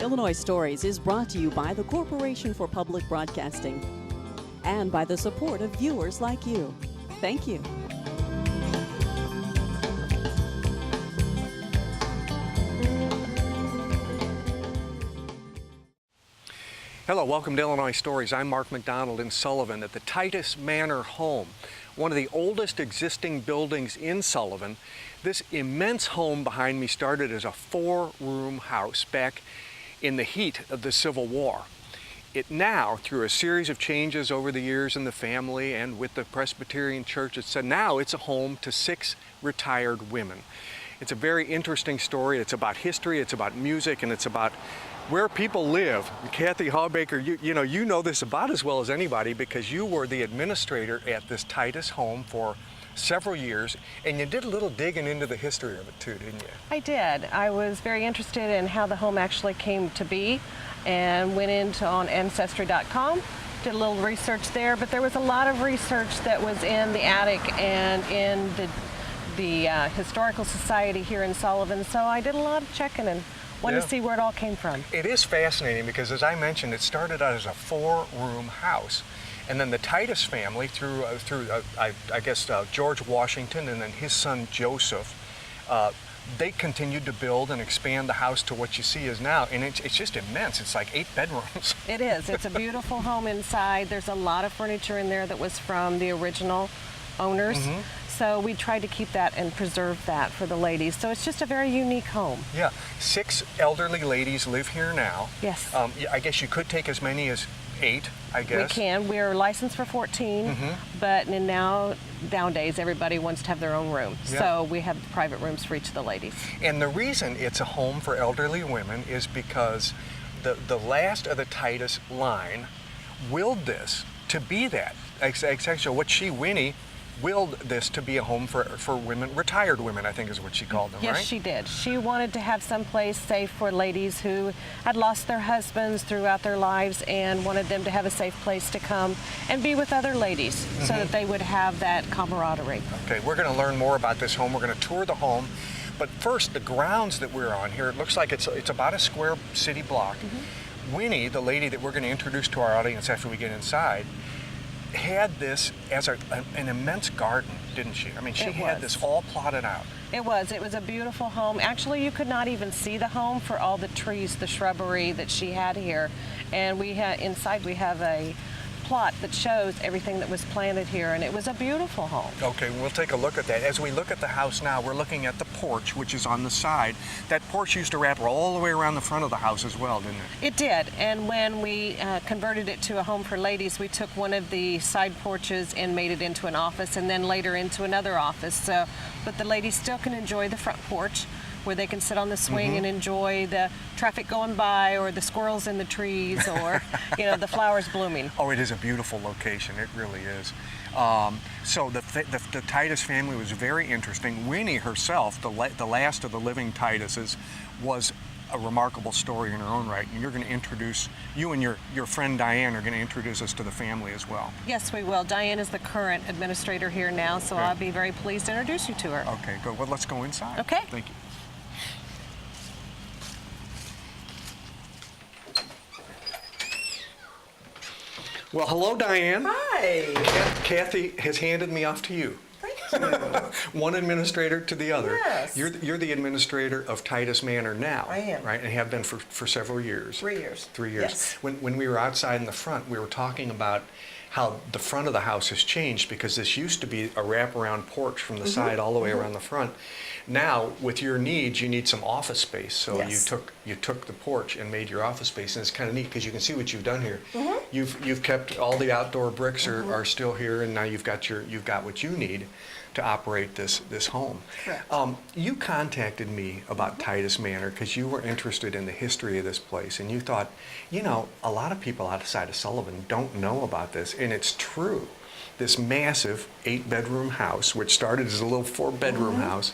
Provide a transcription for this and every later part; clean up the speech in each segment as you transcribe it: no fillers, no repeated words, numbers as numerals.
Illinois Stories is brought to you by the Corporation for Public Broadcasting and by the support of viewers like you. Thank you. Hello, welcome to Illinois Stories. I'm Mark McDonald in Sullivan at the Titus Manor home, one of the oldest existing buildings in Sullivan. This immense home behind me started as a 4-room house back in the heat of the Civil War. It now, through a series of changes over the years in the family and with the Presbyterian Church, now it's a home to 6 retired women. It's a very interesting story. It's about history, it's about music, and it's about where people live. Kathy Hawbaker, you know this about as well as anybody because you were the administrator at this Titus home for several years, and you did a little digging into the history of it too, didn't you? I did. I was very interested in how the home actually came to be and went into on Ancestry.com, did a little research there, but there was a lot of research that was in the attic and in the Historical Society here in Sullivan, so I did a lot of checking and wanted to see where it all came from. It is fascinating because, as I mentioned, it started out as a 4-room house. And then the Titus family, through George Washington and then his son Joseph, they continued to build and expand the house to what you see is now. And it's just immense. It's like 8 bedrooms. It is. It's a beautiful home inside. There's a lot of furniture in there that was from the original owners. Mm-hmm. So we tried to keep that and preserve that for the ladies. So it's just a very unique home. Yeah. 6 elderly ladies live here now. Yes. I guess you could take as many as 8, I guess. We can. We're licensed for 14, but nowadays everybody wants to have their own room. Yeah. So we have private rooms for each of the ladies. And the reason it's a home for elderly women is because the last of the Titus line willed this to be that. Actually, what Winnie, willed this to be a home for women, retired women, I think is what she called them, right? Yes, she did. She wanted to have some place safe for ladies who had lost their husbands throughout their lives and wanted them to have a safe place to come and be with other ladies so that they would have that camaraderie. Okay, we're going to learn more about this home. We're going to tour the home. But first, the grounds that we're on here, it looks like it's about a square city block. Winnie, the lady that we're going to introduce to our audience after we get inside, had this as an immense garden, didn't she? I mean, she had this all plotted out. It was a beautiful home. Actually, you could not even see the home for all the trees, the shrubbery that she had here. And inside we have a plot that shows everything that was planted here, and it was a beautiful home. Okay, we'll take a look at that. As we look at the house now, we're looking at the porch, which is on the side. That porch used to wrap all the way around the front of the house as well, didn't it? It did, and when we converted it to a home for ladies, we took one of the side porches and made it into an office, and then later into another office. But the ladies still can enjoy the front porch, where they can sit on the swing and enjoy the traffic going by or the squirrels in the trees or the flowers blooming. Oh, it is a beautiful location. It really is. So the Titus family was very interesting. Winnie herself, the last of the living Tituses, was a remarkable story in her own right. And you're going to introduce, you and your friend Diane are going to introduce us to the family as well. Yes, we will. Diane is the current administrator here now, so I'll be very pleased to introduce you to her. Okay, good. Well, let's go inside. Okay. Thank you. Well, hello, Diane. Hi. Kathy has handed me off to you. Thank you. One administrator to the other. Yes. You're the administrator of Titus Manor now. I am. Right, and have been for several years. 3 years. 3 years. Yes. When we were outside in the front, we were talking about how the front of the house has changed because this used to be a wraparound porch from the side all the way around the front. Now, with your needs, you need some office space, so you took the porch and made your office space, and it's kind of neat because you can see what you've done here. You've kept all the outdoor bricks are still here, and now you've got what you need to operate this home. Correct. You contacted me about Titus Manor because you were interested in the history of this place, and you thought, a lot of people outside of Sullivan don't know about this, and it's true. This massive 8-bedroom house, which started as a little 4-bedroom house,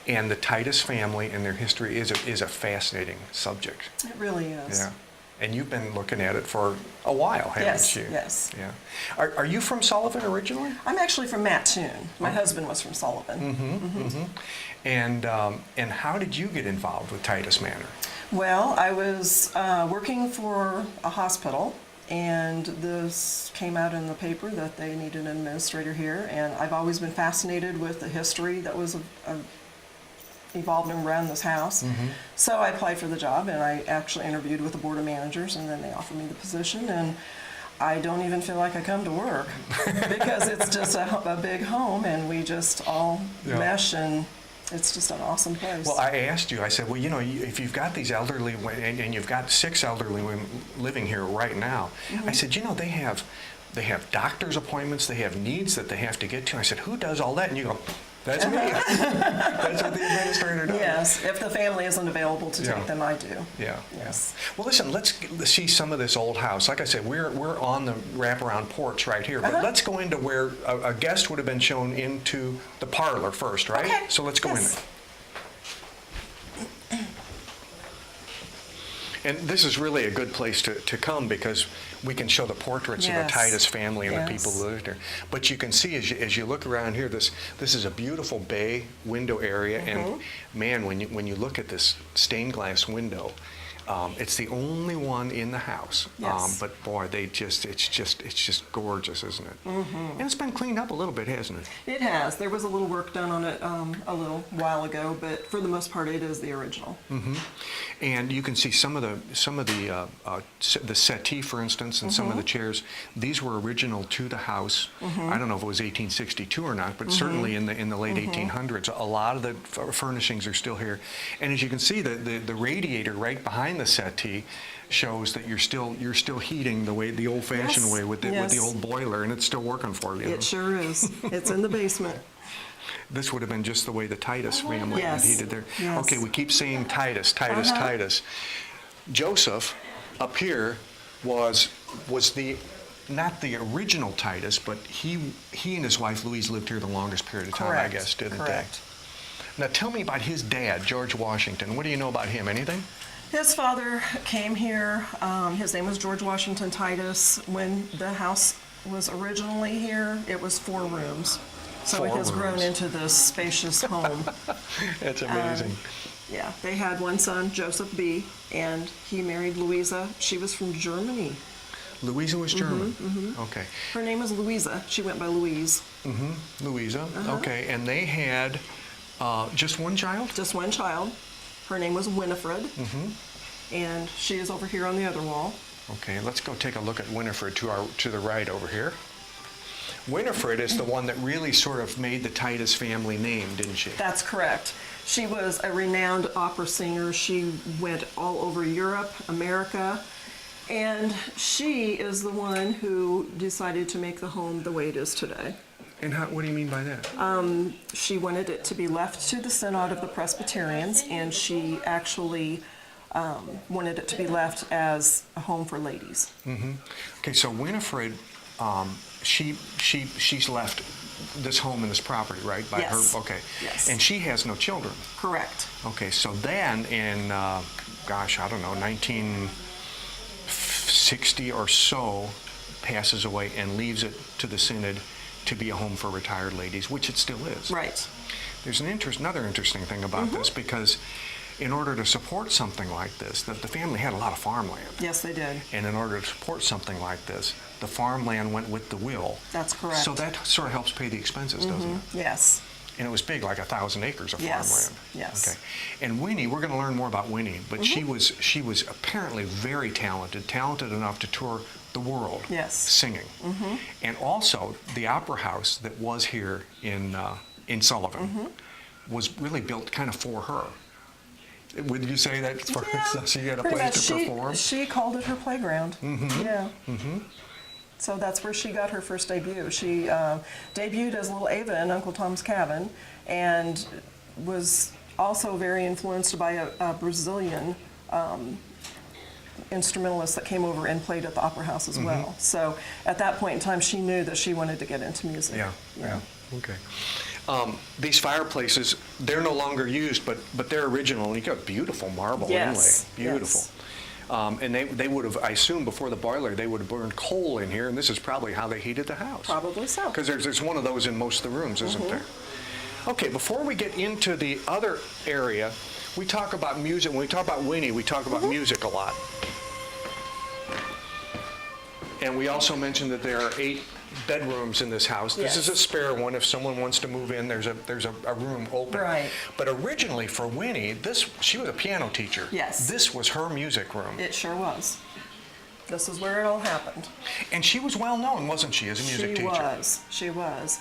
and the Titus family and their history is a fascinating subject. It really is. Yeah. And you've been looking at it for a while, haven't you? Yes. Yeah. Are you from Sullivan originally? I'm actually from Mattoon. My husband was from Sullivan. And how did you get involved with Titus Manor? Well, I was working for a hospital, and this came out in the paper that they needed an administrator here, and I've always been fascinated with the history that was evolved around this house. So I applied for the job, and I actually interviewed with the board of managers, and then they offered me the position, and I don't even feel like I come to work because it's just a big home, and we just all mesh, and it's just an awesome place. Well, I asked you, I said, well, you know, if you've got these elderly, and you've got 6 elderly women living here right now, I said, you know, they have doctor's appointments, they have needs that they have to get to. I said, who does all that? And you go, that's me. That's what the administrator does. Yes, if the family isn't available to take them, I do. Yeah. Yes. Well, listen, let's see some of this old house. Like I said, we're on the wraparound porch right here, but let's go into where a guest would have been shown into the parlor first, right? Okay. So let's go in there. And this is really a good place to come because we can show the portraits of the Titus family and the people who lived here. But you can see as you look around here, this is a beautiful bay window area, and man, when you look at this stained glass window, it's the only one in the house. But boy, it's just gorgeous, isn't it? And it's been cleaned up a little bit, hasn't it? It has. There was a little work done on it a little while ago, but for the most part, it is the original. And you can see some of the settee, for instance, and some of the chairs. These were original to the house. I don't know if it was 1862 or not, but certainly in the late 1800s. A lot of the furnishings are still here. And as you can see, the radiator right behind the settee shows that you're still heating the old-fashioned way with the old boiler, and it's still working for you. It sure is. It's in the basement. This would have been just the way the Titus family had heated their. Yes. Okay, we keep saying Titus. Joseph up here was not the original Titus, but he and his wife Louise lived here the longest period of time, I guess, didn't they? Now tell me about his dad, George Washington. What do you know about him? Anything? His father came here. His name was George Washington Titus. When the house was originally here, it was 4 rooms. So it has grown into this spacious home. That's amazing. Yeah, they had one son, Joseph B., and he married Louisa. She was from Germany. Louisa was German? Okay. Her name is Louisa. She went by Louise. Louisa, okay. And they had just one child? Just one child. Her name was Winifred. And she is over here on the other wall. Okay, let's go take a look at Winifred to the right over here. Winifred is the one that really sort of made the Titus family name, didn't she? That's correct. She was a renowned opera singer. She went all over Europe, America, and she is the one who decided to make the home the way it is today. And what do you mean by that? She wanted it to be left to the synod of the Presbyterians, and she actually wanted it to be left as a home for ladies. Okay, so Winifred, she's left this home and this property, right? By her. Okay. Yes. And she has no children. Correct. Okay, so then in, gosh, I don't know, 1960 or so, passes away and leaves it to the synod to be a home for retired ladies, which it still is. Right. There's another interesting thing about this, because in order to support something like this, the family had a lot of farmland. Yes, they did. And in order to support something like this, the farmland went with the will. That's correct. So that sort of helps pay the expenses, doesn't it? Yes. And it was big, like 1,000 acres of farmland. Yes. Okay. And Winnie, we're going to learn more about Winnie, but she was apparently very talented enough to tour the world singing. And also, the opera house that was here in Sullivan was really built kind of for her. Would you say that? So she had a place to perform? She called it her playground. Yeah. So that's where she got her first debut. She debuted as Little Ava in Uncle Tom's Cabin, and was also very influenced by a Brazilian instrumentalist that came over and played at the Opera House as well. So at that point in time, she knew that she wanted to get into music. Yeah. Okay. These fireplaces, they're no longer used, but they're original. And you got beautiful marble inlay. Beautiful. And they would have, I assume, before the boiler, they would have burned coal in here, and this is probably how they heated the house. Probably so. Because there's one of those in most of the rooms, isn't there? Okay, before we get into the other area, we talk about music. When we talk about Winnie, we talk about music a lot. And we also mentioned that there are 8 bedrooms in this house. This is a spare one. If someone wants to move in, there's a room open. Right. But originally for Winnie, she was a piano teacher. Yes. This was her music room. It sure was. This is where it all happened. And she was well known, wasn't she, as a music teacher? She was.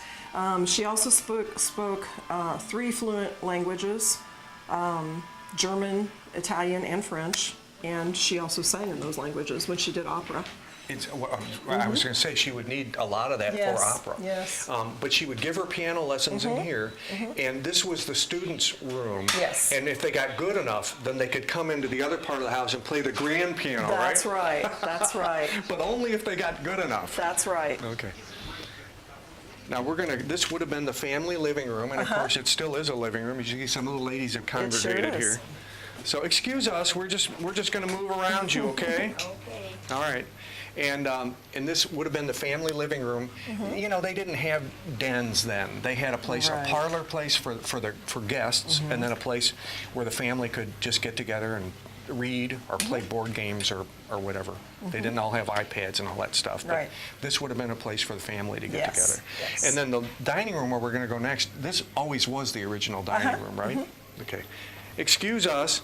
She also spoke 3 fluent languages, German, Italian, and French. And she also sang in those languages when she did opera. I was going to say she would need a lot of that for opera. Yes. But she would give her piano lessons in here, and this was the students' room. Yes. And if they got good enough, then they could come into the other part of the house and play the grand piano, That's right? right. That's right. But only if they got good enough. That's right. Okay. Now this would have been the family living room, and of course it still is a living room. As you see, some of the ladies have congregated here. So excuse us, we're just going to move around you, okay? Okay. All right. And this would have been the family living room. You know, they didn't have dens then. They had a place, a parlor place for guests, and then a place where the family could just get together and read or play board games or whatever. They didn't all have iPads and all that stuff. But this would have been a place for the family to get together. Yes. And then the dining room where we're going to go next, this always was the original dining room, right? Okay. Excuse us.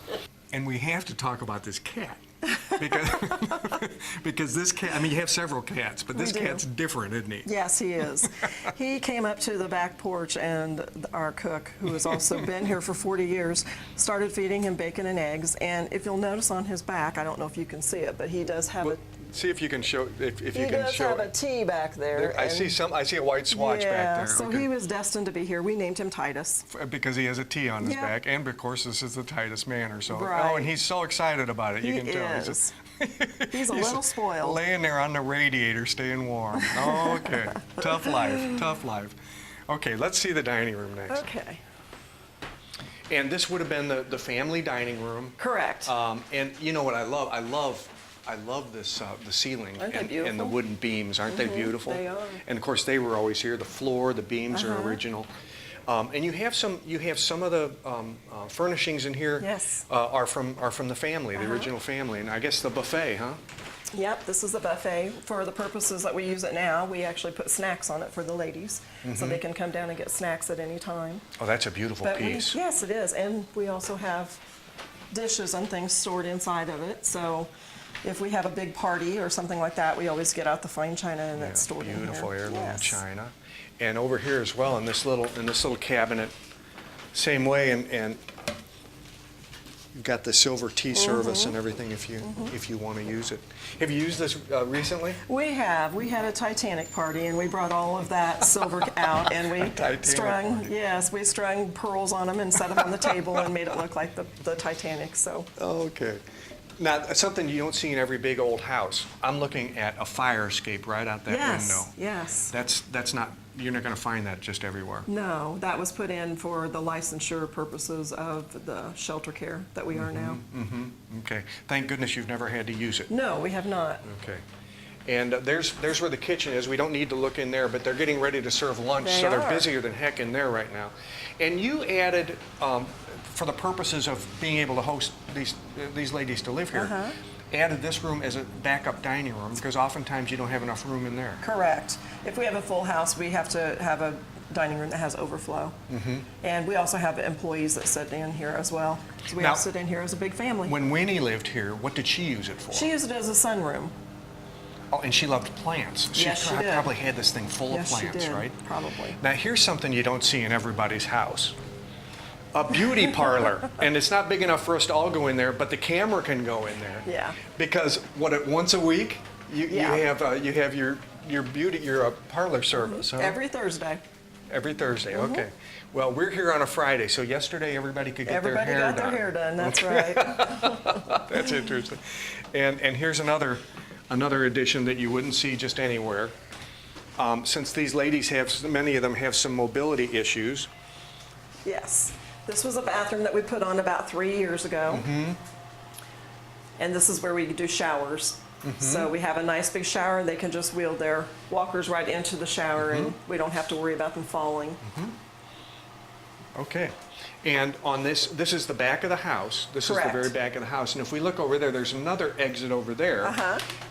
And we have to talk about this cat. Because this cat, I mean, you have several cats, but this cat's different, isn't he? Yes, he is. He came up to the back porch, and our cook, who has also been here for 40 years, started feeding him bacon and eggs. And if you'll notice on his back, I don't know if you can see it, but he does have a... See if you can show. If you he can does show have a T back there. I see a white swatch back there. So he was destined to be here. We named him Titus because he has a T on his back, and of course this is the Titus Manor. So and he's so excited about it. You can tell. He's a little spoiled. Laying there on the radiator, staying warm. Oh, okay. Tough life. Tough life. Okay, let's see the dining room next. Okay. And this would have been the family dining room. Correct. And you know what I love? I love this the ceiling and the wooden beams. Aren't they beautiful? They are. And of course they were always here. The floor, the beams are original. And you have some of the furnishings in here. Yes. Are from the family, the original family, and I guess the buffet, huh? Yep, this is the buffet. For the purposes that we use it now, we actually put snacks on it for the ladies, so they can come down and get snacks at any time. Oh, that's a beautiful piece. Yes, it is, and we also have dishes and things stored inside of it. So if we have a big party or something like that, we always get out the fine china and that's stored in here. Beautiful heirloom china. And over here as well, in this little cabinet, same way, and you've got the silver tea service and everything if you want to use it. Have you used this recently? We have. We had a Titanic party and we brought all of that silver out and we strung pearls on them and set them on the table and made it look like the Titanic. So. Okay. Now, something you don't see in every big old house. I'm looking at a fire escape right out that window. Yes. That's not. You're not going to find that just everywhere. No, that was put in for the licensure purposes of the shelter care that we are now. Okay. Thank goodness you've never had to use it. No, we have not. Okay. And there's where the kitchen is. We don't need to look in there, but they're getting ready to serve lunch, so they're busier than heck in there right now. And you added, for the purposes of being able to host these ladies to live here, added this room as a backup dining room because oftentimes you don't have enough room in there. Correct. If we have a full house, we have to have a dining room that has overflow. And we also have employees that sit in here as well. So we all sit in here as a big family. When Winnie lived here, what did she use it for? She used it as a sunroom. Oh, and she loved plants. Yes, she did. Probably had this thing full of plants, yes, she did. right? Probably. Now here's something you don't see in everybody's house. A beauty parlor, and it's not big enough for us to all go in there, but the camera can go in there. Yeah. Because once a week, you have your parlor service. Huh? Every Thursday. Every Thursday. Okay. Well, we're here on a Friday, so yesterday everybody could get their hair done. Everybody got their hair done. That's right. That's interesting. And here's another addition that you wouldn't see just anywhere. Since these ladies many of them have some mobility issues. Yes. This was a bathroom that we put on about 3 years ago. And this is where we do showers. So we have a nice big shower. They can just wheel their walkers right into the shower and we don't have to worry about them falling. Okay. And on this is the back of the house. This Correct. is the very back of the house. And if we look over there, there's another exit over there.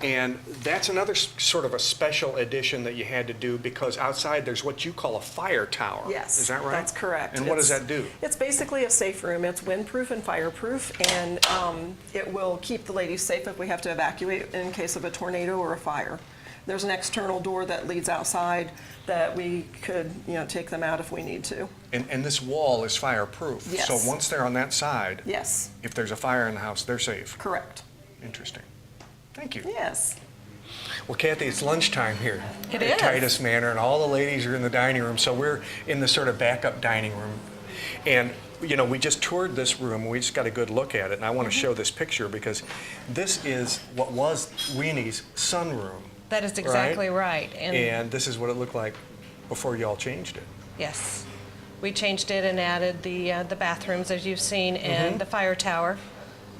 And that's another sort of a special addition that you had to do because outside there's what you call a fire tower. Yes. Is that right? That's correct. And what does that do? It's basically a safe room. It's windproof and fireproof, and it will keep the ladies safe if we have to evacuate in case of a tornado or a fire. There's an external door that leads outside that we could, take them out if we need to. And this wall is fireproof. Yes. So once they're on that side, Yes. if there's a fire in the house, they're safe. Correct. Interesting. Thank you. Yes. Well, Kathy, it's lunchtime here It at is. Titus Manor, and all the ladies are in the dining room, so we're in the sort of backup dining room. And, we just toured this room, and we just got a good look at it, and I want to show this picture because this is what was Weenie's sunroom. That is exactly right. And this is what it looked like before y'all changed it. Yes. We changed it and added the bathrooms, as you've seen, and the fire tower,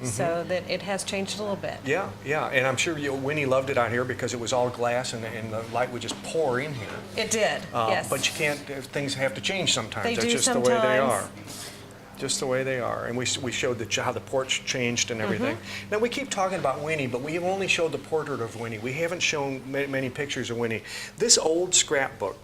so that it has changed a little bit. Yeah, yeah, and I'm sure Winnie loved it out here because it was all glass and the light would just pour in here. It did, yes. But you can't, things have to change sometimes. They That's do just the way they are. sometimes. Just the way they are. And we showed how the porch changed and everything. Now, we keep talking about Winnie, but we have only showed the portrait of Winnie. We haven't shown many pictures of Winnie. This old scrapbook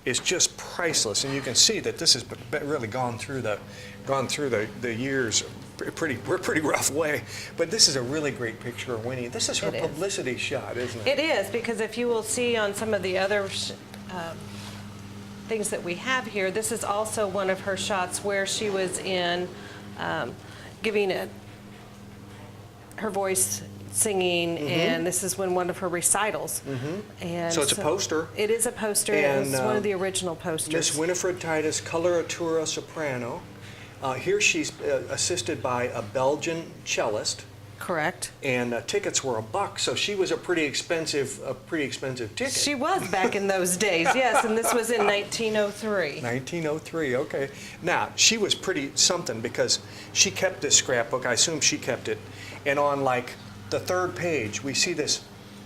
is just priceless, and you can see that this has really gone through the years a pretty rough way. But this is a really great picture of Winnie. This is her publicity shot, isn't it? It is, because if you will see on some of the other things that we have here, this is also one of her shots where she was in giving her voice singing, and this is one of her recitals. And So it's a poster. It is a poster, and it's one of the original posters. Miss Winifred Titus, coloratura soprano. Here she's assisted by a Belgian cellist. Correct. And tickets were $1, so she was a pretty expensive ticket. She was back in those days, yes, and this was in 1903. 1903, okay. Now, she was pretty something because she kept this scrapbook. I assume she kept it. And on like the third page, we see this.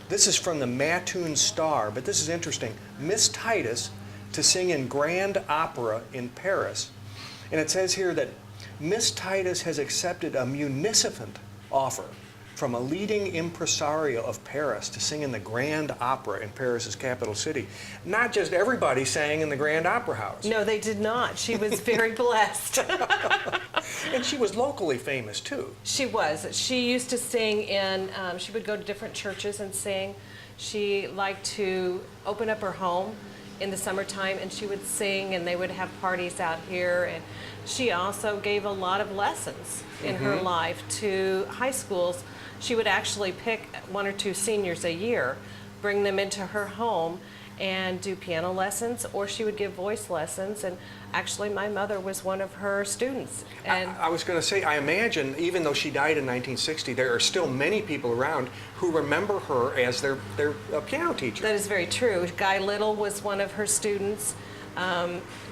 This is from the Mattoon Star, but this is interesting. Miss Titus to sing in grand opera in Paris. And it says here that Miss Titus has accepted a munificent offer from a leading impresario of Paris to sing in the Grand Opera in Paris's capital city. Not just everybody sang in the Grand Opera House. No, they did not. She was very blessed. And she was locally famous, too. She was. She used to sing in, she would go to different churches and sing. She liked to open up her home in the summertime, and she would sing, and they would have parties out here. And she also gave a lot of lessons in her life to high schools. She would actually pick 1 or 2 seniors a year, bring them into her home, and do piano lessons, or she would give voice lessons. And actually, my mother was one of her students. And I was going to say, I imagine, even though she died in 1960, there are still many people around who remember her as their piano teacher. that is very true. Guy Little was one of her students.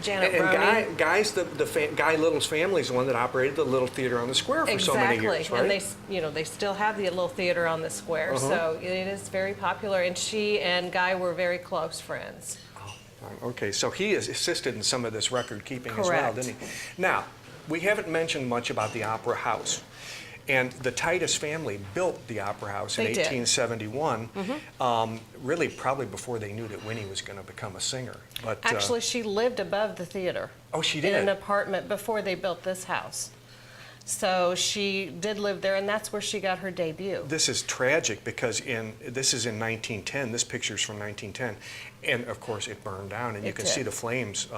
Janet And Roney. Guy Little's family is the one that operated the Little Theater on the Square for so many years, right? And they still have the little theater on the square, so it is very popular. And she and Guy were very close friends. Okay, so he is assisted in some of this record keeping as well, Correct. didn't he? Now, we haven't mentioned much about the Opera House. And the Titus family built the Opera House in They did. 1871, really probably before they knew that Winnie was going to become a singer. But Actually, she lived above the theater. Oh, she In did? an apartment before they built this house. So she did live there, and that's where she got her debut. This is tragic because this is in 1910. This picture's from 1910. And of course, it burned down, and you It can did. see the flames.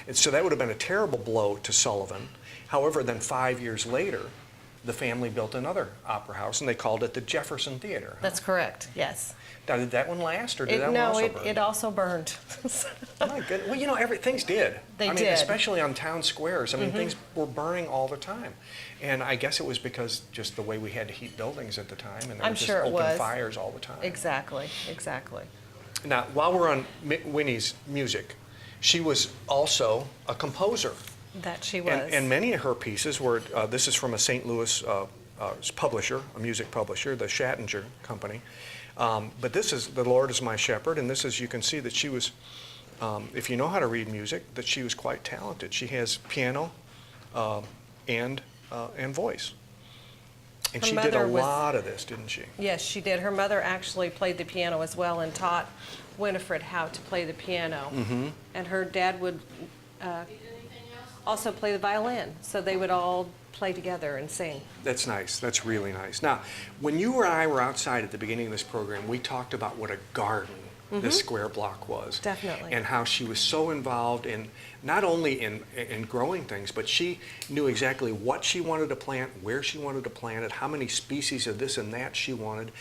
And so that would have been a terrible blow to Sullivan. However, then 5 years later, the family built another opera house, and they called it the Jefferson Theater. That's correct, yes. Now, did that one last, or did that one also burn? it also burned. My goodness. Well, things did. They I mean, did. especially on town squares. I mean, things were burning all the time. And I guess it was because just the way we had to heat buildings at the time, and there I'm were just sure it open was. fires all the time. Exactly. Now, while we're on Winnie's music, she was also a composer. That she was. And many of her pieces were, this is from a St. Louis publisher, a music publisher, the Shattinger Company. But this is The Lord is My Shepherd, and this is, you can see that she was if you know how to read music, that she was quite talented. She has piano and voice. And she did a lot of this, didn't she? Yes, she did. Her mother actually played the piano as well and taught Winifred how to play the piano. And her dad would also play the violin, so they would all play together and sing. That's nice. That's really nice. Now, when you and I were outside at the beginning of this program, we talked about what a garden this square block was. Definitely. And how she was so involved in not only in growing things, but she knew exactly what she wanted to plant, where she wanted to plant it, how many species of this and that she wanted,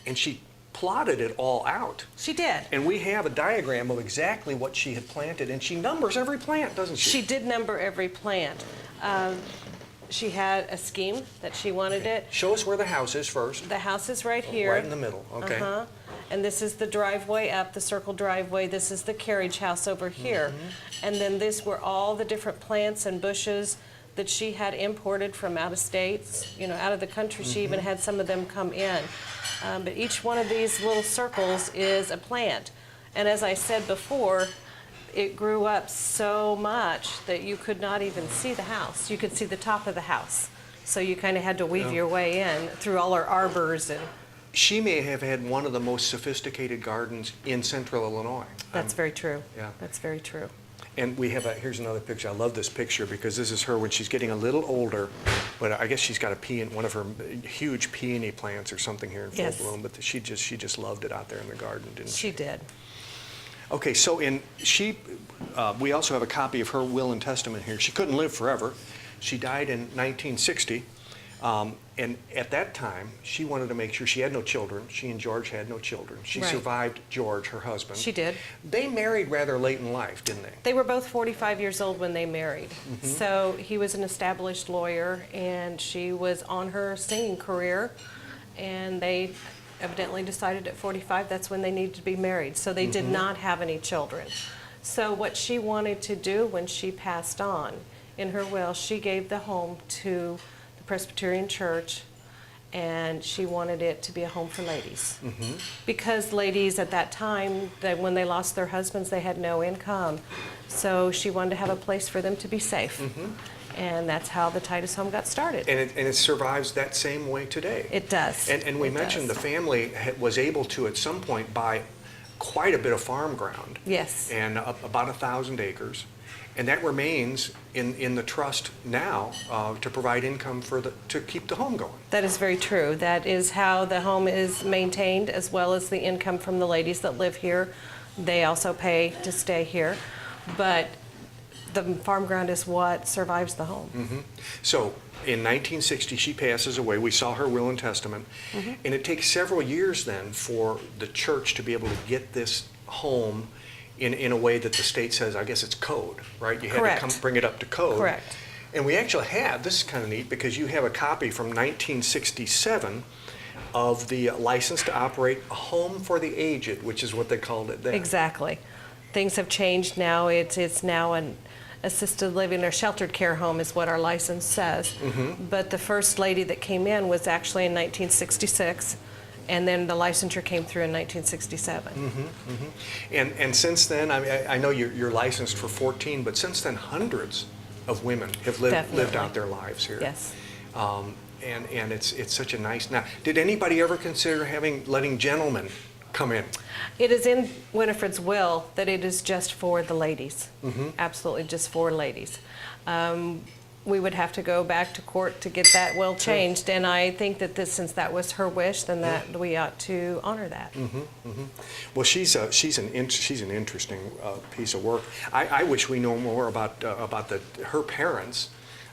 and she plotted it all out. She did. And we have a diagram of exactly what she had planted, and she numbers every plant, doesn't she? She did number every plant. She had a scheme that she wanted it. Show us where the house is first. The house is right here. Right in the middle, okay. And this is the driveway up, the circle driveway. This is the carriage house over here. And then these were all the different plants and bushes that she had imported from out of states, you know, out of the country. She even had some of them come in. But each one of these little circles is a plant. And as I said before, it grew up so much that you could not even see the house. You could see the top of the house. So you kind of had to weave your way in through all her arbors. And she may have had one of the most sophisticated gardens in central Illinois. that's very true. Yeah. That's very true. And we have here's another picture. I love this picture because this is her when she's getting a little older, but I guess she's got one of her huge peony plants or something here in full bloom, but she just loved it out there in the garden, didn't she? She did. Okay, so we also have a copy of her will and testament here. She couldn't live forever. She died in 1960. And at that time, she wanted to make sure she had no children. She and George had no children. She survived George, her husband. She did. They married rather late in life, didn't they? They were both 45 years old when they married. So he was an established lawyer, and she was on her singing career, and they evidently decided at 45 that's when they needed to be married. So they did not have any children. So what she wanted to do when she passed on, in her will, she gave the home to Presbyterian church, and she wanted it to be a home for ladies. Because ladies at that time, when they lost their husbands, they had no income. So she wanted to have a place for them to be safe. And that's how the Titus home got started. And it survives that same way today. It does. And we mentioned the family was able to, at some point, buy quite a bit of farm ground. Yes. And about 1,000 acres. And that remains in the trust now to provide income to keep the home going. That is very true. That is how the home is maintained, as well as the income from the ladies that live here. They also pay to stay here. But the farm ground is what survives the home. So in 1960, she passes away. We saw her will and testament. And it takes several years then for the church to be able to get this home in a way that the state says, I guess it's code, right? You had to bring it up to code. Correct. And we actually have, this is kind of neat, because you have a copy from 1967 of the license to operate a home for the aged, which is what they called it then. Exactly. Things have changed now. It's now an assisted living or sheltered care home is what our license says. But the first lady that came in was actually in 1966. And then the licensure came through in 1967. And since then, I know you're licensed for 14, but since then hundreds of women have lived out their lives here. Yes. And it's such a nice. Now, did anybody ever consider letting gentlemen come in? It is in Winifred's will that it is just for the ladies. Absolutely, just for ladies. We would have to go back to court to get that will changed, and I think that since that was her wish, then that we ought to honor that. Well, she's an interesting piece of work. I wish we know more about her parents,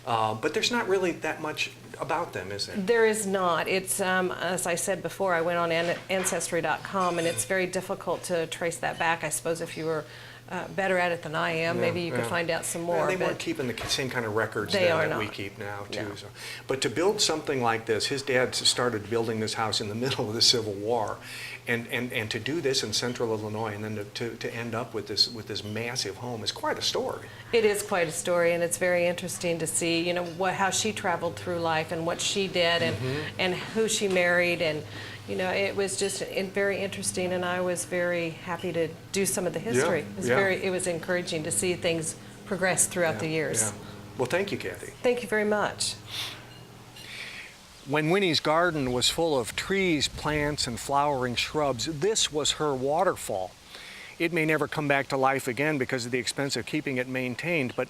but there's not really that much about them, is there? There is not. It's as I said before, I went on Ancestry.com, and it's very difficult to trace that back. I suppose if you were better at it than I am, maybe you could find out some more. They weren't keeping the same kind of records that we keep now, too. No. So. But to build something like this, his dad started building this house in the middle of the Civil War, and to do this in central Illinois, and then to end up with this massive home is quite a story. It is quite a story, and it's very interesting to see, how she traveled through life and what she did, and who she married, and You know, it was just very interesting, and I was very happy to do some of the history. It was encouraging to see things progress throughout the years. Yeah. Well, thank you, Kathy. Thank you very much. When Winnie's garden was full of trees, plants, and flowering shrubs, this was her waterfall. It may never come back to life again because of the expense of keeping it maintained, but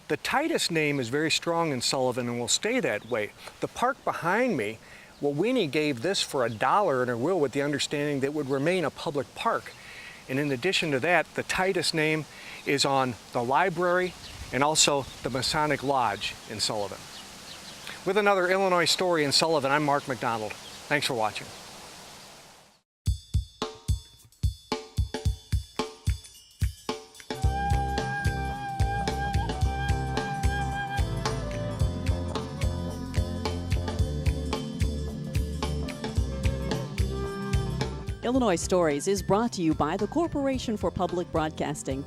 the Titus name is very strong in Sullivan and will stay that way. The park behind me, well, Winnie gave this for $1 in her will with the understanding that it would remain a public park. And in addition to that, the Titus name is on the library and also the Masonic Lodge in Sullivan. With another Illinois story in Sullivan, I'm Mark McDonald. Thanks for watching. Illinois Stories is brought to you by the Corporation for Public Broadcasting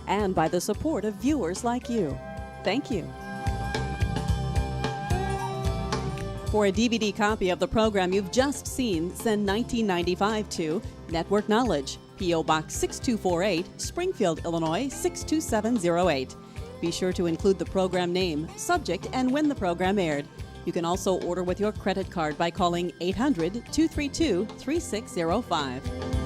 and by the support of viewers like you. Thank you. For a DVD copy of the program you've just seen, send $19.95 to Network Knowledge, P.O. Box 6248, Springfield, Illinois 62708. Be sure to include the program name, subject, and when the program aired. You can also order with your credit card by calling 800-232-3605.